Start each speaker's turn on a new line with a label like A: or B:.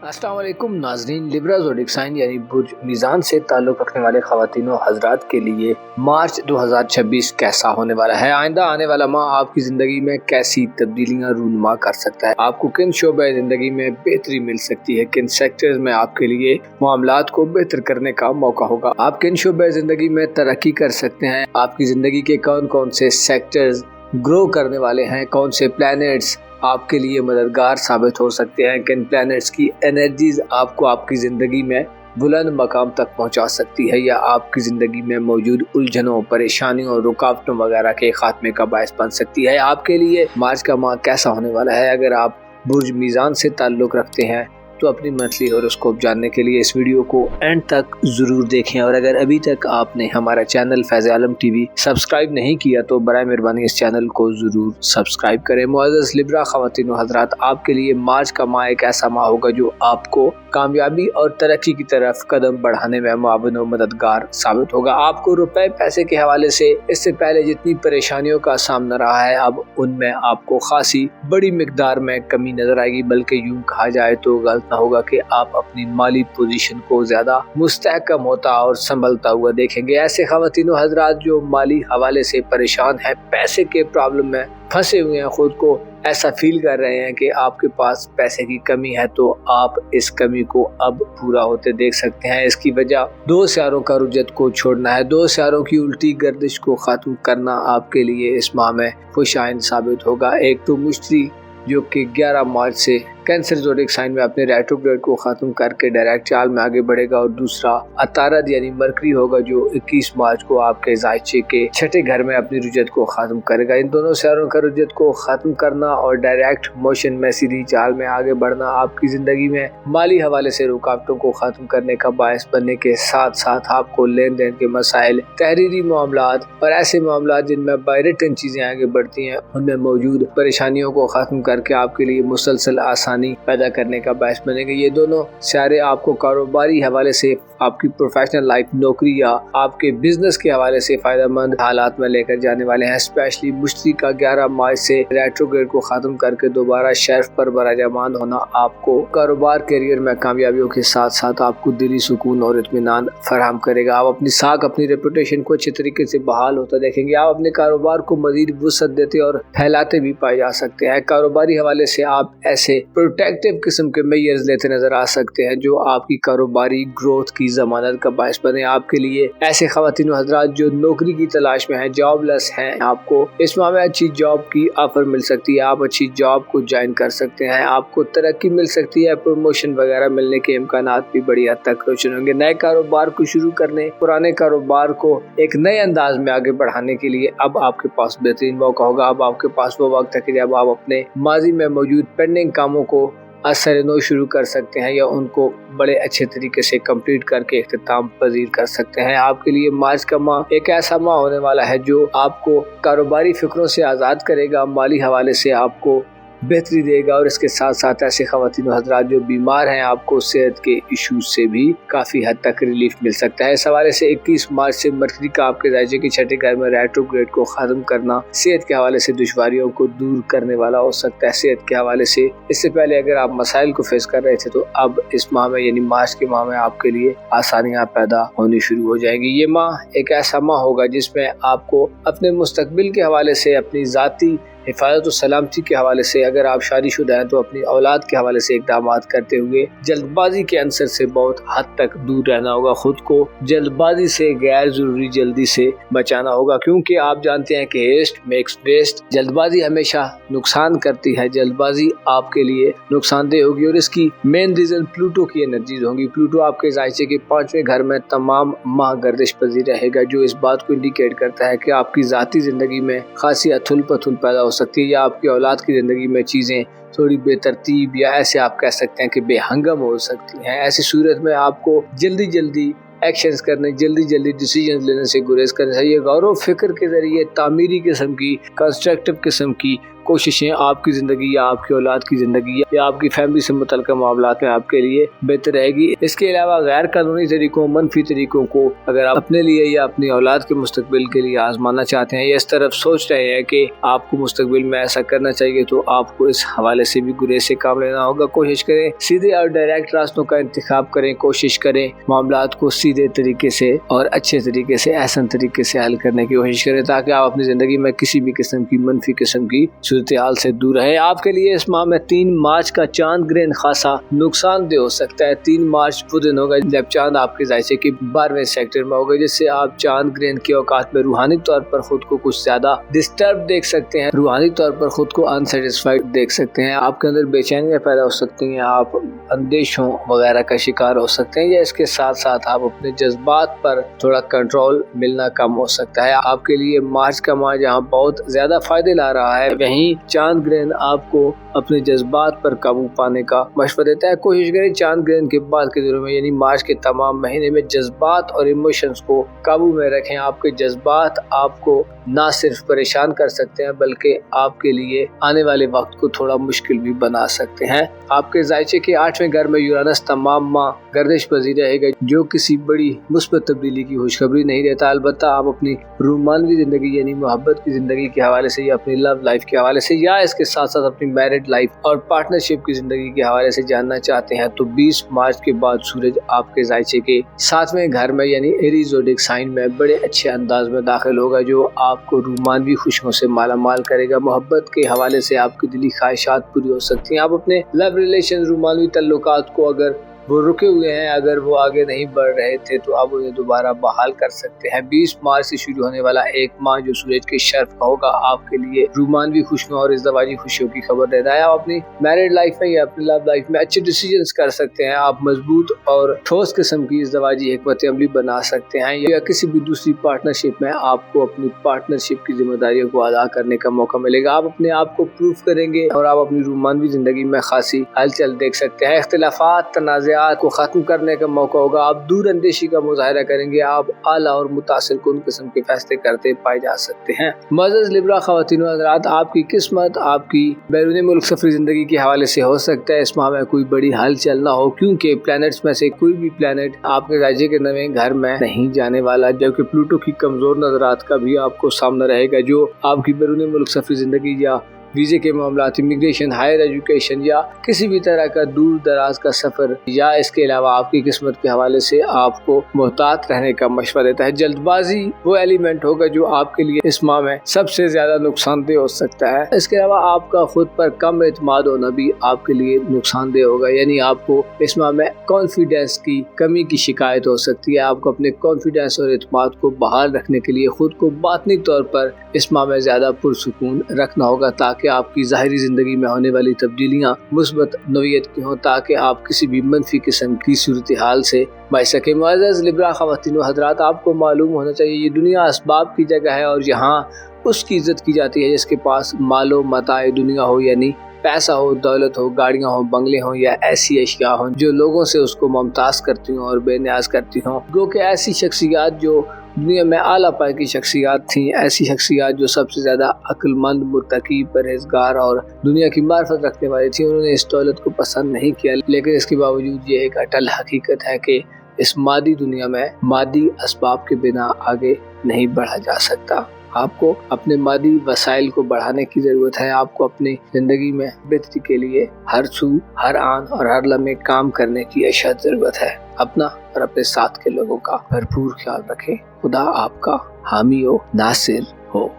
A: अस्सलाम वालेकुम नाजरीन। लिब्रा ज़ोडिक साइन यानी बुर्ज मीज़ान से ताल्लुक़ रखने वाले ख़वातीन व हज़रात के लिए मार्च 2026 कैसा होने वाला है। आइंदा आने वाला माह आपकी ज़िंदगी में कैसी तब्दीलियाँ रूनुमा कर सकता है। आपको किन शोबे ज़िंदगी में बेहतरी मिल सकती है, किन सेक्टर्स में आपके लिए मामलात को बेहतर करने का मौका होगा, आप किन शोबे ज़िंदगी में तरक्की कर सकते हैं, आपकी ज़िंदगी के कौन कौन से सेक्टर्स ग्रो करने वाले हैं, कौन से प्लैनेट्स आपके लिए मददगार साबित हो सकते हैं, किन प्लैनेट्स की एनर्जीज आपको आपकी ज़िंदगी में बुलंद मकाम तक पहुंचा सकती है या आपकी ज़िंदगी में मौजूद उलझनों, परेशानियों, रुकावटों वगैरह के खात्मे का बायस बन सकती है। आपके लिए मार्च का माह कैसा होने वाला है। अगर आप बुर्ज मीज़ान से ताल्लुक़ रखते हैं तो अपनी मंथली हॉरोस्कोप जानने के लिए इस वीडियो को एंड तक ज़रूर देखें। और अगर अभी तक आपने हमारा चैनल फैज़ आलम टीवी सब्सक्राइब नहीं किया तो बराए मेहरबानी इस चैनल को ज़रूर सब्सक्राइब करें। मुअज़्ज़ज़ लिब्रा ख़वातीन व हज़रात, आपके लिए मार्च का माह एक ऐसा माह होगा जो आपको कामयाबी और तरक्की की तरफ कदम बढ़ाने में मुआविन व मददगार साबित होगा। आपको रुपए पैसे के हवाले से इससे पहले जितनी परेशानियों का सामना रहा है, अब उनमें आपको खासी बड़ी मिकदार में कमी नजर आएगी। बल्कि यूं कहा जाए तो गलत ना होगा कि आप अपनी माली पोजीशन को ज्यादा मुस्तहकम होता और संभलता हुआ देखेंगे। ऐसे ख़वातीन व हज़रात जो माली हवाले से परेशान हैं, पैसे के प्रॉब्लम में फंसे हुए हैं, खुद को ऐसा फील कर रहे हैं कि आपके पास पैसे की कमी है, तो आप इस कमी को अब पूरा होते देख सकते हैं। इसकी वजह दो सियारों का रुजत को छोड़ना है। दो सियारों की उल्टी गर्दिश को ख़त्म करना आपके लिए इस माह में खुशाइन साबित होगा। एक तो मुश्तरी जो कि 11 मार्च से कैंसर ज़ोडिक साइन में अपने रेट्रोग्रेड को ख़त्म करके डायरेक्ट चाल में आगे बढ़ेगा, और दूसरा अतारद यानी मरकरी होगा जो 21 मार्च को आपके ज़ायचे के छठे घर में अपनी रुजत को ख़त्म करेगा। इन दोनों सियारों का रुजत को ख़त्म करना और डायरेक्ट मोशन में सीधी चाल में आगे बढ़ना आपकी ज़िंदगी में माली हवाले से रुकावटों को ख़त्म करने का बायस बनने के साथ साथ आपको लेन देन के मसाइल, तहरीरी मामलात और ऐसे मामलात जिनमें बायरिटन चीज़ें आगे बढ़ती हैं, उनमें मौजूद परेशानियों को ख़त्म करके आपके लिए मुसलसल आसानी पैदा करने का बायस बनेंगे। ये दोनों सियारे आपको कारोबारी हवाले से, आपकी प्रोफेशनल लाइफ, नौकरी या आपके बिजनेस के हवाले से फायदेमंद हालात में लेकर जाने वाले हैं। स्पेशली मुश्तरी का 11 मार्च से रेट्रोग्रेड को खत्म करके दोबारा शेल्फ पर बराजमान होना आपको कारोबार करियर में कामयाबियों के साथ साथ आपको दिली सुकून और इत्मीनान फराहम करेगा। आप अपनी साख, अपनी रेपुटेशन को अच्छे तरीके से बहाल होता देखेंगे। आप अपने कारोबार को मजीद वुसअत देते और फैलाते भी पाए जा सकते हैं। कारोबारी हवाले से आप ऐसे प्रोटेक्टिव किस्म के मेजर्स लेते नजर आ सकते हैं जो आपकी कारोबारी ग्रोथ की जमानत का बायस बने। आपके लिए ऐसे ख़वातीन व हज़रात जो नौकरी की तलाश में हैं, जॉबलेस हैं, आपको इस माह में अच्छी जॉब की ऑफर मिल सकती है। आप अच्छी जॉब को ज्वाइन कर सकते हैं, आपको तरक्की मिल सकती है, प्रमोशन वगैरह मिलने के इम्कानात भी बड़ी हद तक रोशन होंगे। नए कारोबार को शुरू करने, पुराने कारोबार को एक नए अंदाज में आगे बढ़ाने के लिए अब आपके पास बेहतरीन मौका होगा। अब आपके पास वो वक्त है कि जब आप अपने माजी में मौजूद पेंडिंग कामों को असर नो शुरू कर सकते हैं या उनको बड़े अच्छे तरीके से कंप्लीट करके इख्तिताम पजीर कर सकते हैं। आपके लिए मार्च का माह एक ऐसा माह होने वाला है जो आपको कारोबारी फिक्रों से आज़ाद करेगा, माली हवाले से आपको बेहतरी देगा, और इसके साथ साथ ऐसे ख़वातीन व हज़रात जो बीमार हैं, आपको सेहत के इश्यूज से भी काफ़ी हद तक रिलीफ मिल सकता है। इस हवाले से 21 मार्च से मरकरी का आपके ज़ायचे के छठे घर में रेट्रोग्रेड को ख़त्म करना सेहत के हवाले से दुश्वारियों को दूर करने वाला हो सकता है। सेहत के हवाले से इससे पहले अगर आप मसाइल को फेस कर रहे थे तो अब इस माह में यानी मार्च के माह में आपके लिए आसानियाँ पैदा होनी शुरू हो जाएंगी। ये माह एक ऐसा माह होगा जिसमें आपको अपने मुस्तकबिल के हवाले से, अपनी ज़ाती हिफाजत और सलामती के हवाले से, अगर आप शादीशुदा हैं तो अपनी औलाद के हवाले से इक़दामात करते हुए जल्दबाजी के अंसर से बहुत हद तक दूर रहना होगा। खुद को जल्दबाजी से, गैर जरूरी जल्दी से बचाना होगा, क्योंकि आप जानते हैं कि हेस्ट मेक्स वेस्ट। जल्दबाजी हमेशा नुकसान करती है, जल्दबाजी आपके लिए नुकसानदेह होगी, और इसकी मेन रीजन प्लूटो की एनर्जीज होंगी। प्लूटो आपके ज़ायचे के 5वें घर में तमाम माह गर्दिश पजीर रहेगा, जो इस बात को इंडिकेट करता है कि आपकी ज़ाती ज़िंदगी में खासी अथुल पथुल पैदा हो सकती है, या आपकी औलाद की ज़िंदगी में चीज़ें थोड़ी बेतरतीब या ऐसे आप कह सकते हैं कि बेहंगम हो सकती हैं। ऐसी सूरत में आपको जल्दी जल्दी एक्शंस करने, जल्दी जल्दी डिसीजन लेने से गुरेज करना चाहिए। गौर व फिक्र के ज़रिए तामीरी किस्म की, कंस्ट्रक्टिव किस्म की कोशिशें आपकी ज़िंदगी या आपकी औलाद की ज़िंदगी या आपकी फैमिली से मुतल्लिक़ मामलात में आपके लिए बेहतर रहेगी। इसके अलावा गैर कानूनी तरीक़ों, मनफी तरीक़ों को अगर आप अपने लिए या अपनी औलाद के मुस्तकबिल के लिए आजमाना चाहते हैं या इस तरफ सोच रहे हैं कि आपको मुस्तकबिल में ऐसा करना चाहिए, तो आपको इस हवाले से भी गुरेज से काम लेना होगा। कोशिश करें सीधे और डायरेक्ट रास्तों का इंतखाब करें। कोशिश करें मामलात को सीधे तरीके से और अच्छे तरीके से, एहसन तरीके से हल करने की कोशिश करें ताकि आप अपनी ज़िंदगी में किसी भी किस्म की मनफी किस्म की सूरत हाल से दूर रहें। आपके लिए इस माह में 3 मार्च का चांद ग्रहण खासा नुकसानदेह हो सकता है। 3 मार्च वो दिन होगा जब चांद आपके ज़ायचे के 12वें सेक्टर में होगा, जिससे आप चांद ग्रहण के औकात में रूहानी तौर पर खुद को कुछ ज्यादा डिस्टर्ब देख सकते हैं, रूहानी तौर पर खुद को अनसेटिस्फाइड देख सकते हैं। आपके अंदर बेचैनियां पैदा हो सकती हैं, आप अंदेशों वगैरह का शिकार हो सकते हैं, या इसके साथ साथ आप अपने जज्बात पर थोड़ा कंट्रोल मिलना कम हो सकता है। आपके लिए मार्च का माह जहाँ बहुत ज्यादा फायदे ला रहा है, वहीं चांद ग्रहण आपको अपने जज्बात पर काबू पाने का मशवरा देता है। कोशिश करें चांद ग्रहण के बाद के दिनों में यानी मार्च के तमाम महीने में जज्बात और इमोशंस को काबू में रखें। आपके जज्बात आपको ना सिर्फ परेशान कर सकते हैं बल्कि आपके लिए आने वाले वक्त को थोड़ा मुश्किल भी बना सकते हैं। आपके ज़ायचे के 8वें घर में यूरानस तमाम माह गर्दिश पजीर रहेगा, जो किसी बड़ी मुस्बत तब्दीली की खुशखबरी नहीं देता। अलबत्ता आप अपनी रूमानवी ज़िंदगी यानी मोहब्बत की ज़िंदगी के हवाले से या अपनी लव लाइफ के हवाले से या इसके साथ साथ अपनी मैरिड लाइफ और पार्टनरशिप की ज़िंदगी के हवाले से जानना चाहते हैं, तो 20 मार्च के बाद सूरज आपके ज़ायचे के 7वें घर में यानी एरीज ज़ोडिएक साइन में बड़े अच्छे अंदाज में दाखिल होगा, जो आपको रूमानवी खुशियों से माला माल करेगा। मोहब्बत के हवाले से आपकी दिली ख्वाहिशात पूरी हो सकती हैं। आप अपने लव रिलेशन, रूमानवी तल्लुकात को अगर वो रुके हुए हैं, अगर वो आगे नहीं बढ़ रहे थे, तो आप उन्हें दोबारा बहाल कर सकते हैं। 20 मार्च से शुरू होने वाला एक माह जो सूरज के शर्फ का होगा, आपके लिए रूमानवी खुशियों और इज़्दवाजी खुशियों की खबर देता है। आप अपनी मैरिड लाइफ में या अपनी लव लाइफ में अच्छे डिसीजंस कर सकते हैं। आप मजबूत और ठोस किस्म की इज़्दवाजी हिकमत अमली बना सकते हैं, या किसी भी दूसरी पार्टनरशिप में आपको अपनी पार्टनरशिप की जिम्मेदारियों को अदा करने का मौका मिलेगा। आप अपने आप को प्रूफ करेंगे और आप अपनी रूमानवी जिंदगी में खासी हलचल देख सकते हैं। इख्तिलाफात, तनाज़ को खत्म करने का मौका होगा। आप दूर अंदेशी का मुजाहरा करेंगे। आप आला और मुतासिर कुन किस्म के फैसले करते पाए जा सकते हैं। मुअज़्ज़ज़ लिब्रा ख़वातीन व हज़रात, आपकी किस्मत आपकी बैरून मुल्क सफरी जिंदगी के हवाले से हो सकता है इस माह में कोई बड़ी हलचल ना हो, क्योंकि प्लैनेट्स में से कोई भी प्लैनेट आपके राज्य के 9वें घर में नहीं जाने वाला, जबकि प्लूटो की कमजोर नजरात का भी आपको सामना रहेगा, जो आपकी बैरून मुल्क सफरी जिंदगी या वीज़े के मामलात, इमिग्रेशन, हायर एजुकेशन या किसी भी तरह का दूर दराज का सफ़र या इसके अलावा आपकी किस्मत के हवाले से आपको मोहतात रहने का मशवरा देता है। जल्दबाजी वो एलिमेंट होगा जो आपके लिए इस माह में सबसे ज़्यादा नुकसानदेह हो सकता है। इसके अलावा आपका खुद पर कम एतमाद होना भी आपके लिए नुकसानदेह होगा, यानी आपको इस माह में कॉन्फिडेंस की कमी की शिकायत हो सकती है। आपको अपने कॉन्फिडेंस और एतमाद को बहाल रखने के लिए खुद को बातनी तौर पर इस माह में ज़्यादा पुरसुकून रखना होगा, ताकि आपकी ज़ाहिरी ज़िंदगी में होने वाली तब्दीलियाँ मुस्बत नौइयत की हों, ताकि आप किसी भी मनफी किस्म की सूरत हाल से बच सके। मुअज़्ज़ज़ लिब्रा ख़वातीन व हज़रात, आपको मालूम होना चाहिए ये दुनिया असबाब की जगह है और यहाँ उसकी इज़्ज़त की जाती है जिसके पास मालो मताए दुनिया हो, यानी पैसा हो, दौलत हो, गाड़ियाँ हो, बंगले हो या ऐसी अशिया हो जो लोगों से उसको मुमताज़ करती हों और बेनियाज करती हों। गो कि ऐसी शख्सियात जो दुनिया में आला पाए की शख्सियात थीं, ऐसी शख्सियात जो सबसे ज़्यादा अक्लमंद, मुत्तकी, परहेजगार और दुनिया की मार्फत रखने वाली थी, उन्होंने इस दौलत को पसंद नहीं किया। लेकिन इसके बावजूद ये एक अटल हकीकत है कि इस मादी दुनिया में मादी असबाब के बिना आगे नहीं बढ़ा जा सकता। आपको अपने मादी वसाइल को बढ़ाने की ज़रूरत है। आपको अपनी ज़िंदगी में बेहतरी के लिए हर सू, हर आन और हर लम्हे काम करने की अशद ज़रूरत है। अपना और अपने साथ के लोगों का भरपूर ख्याल रखें। खुदा आपका हामी हो, नासिर हो।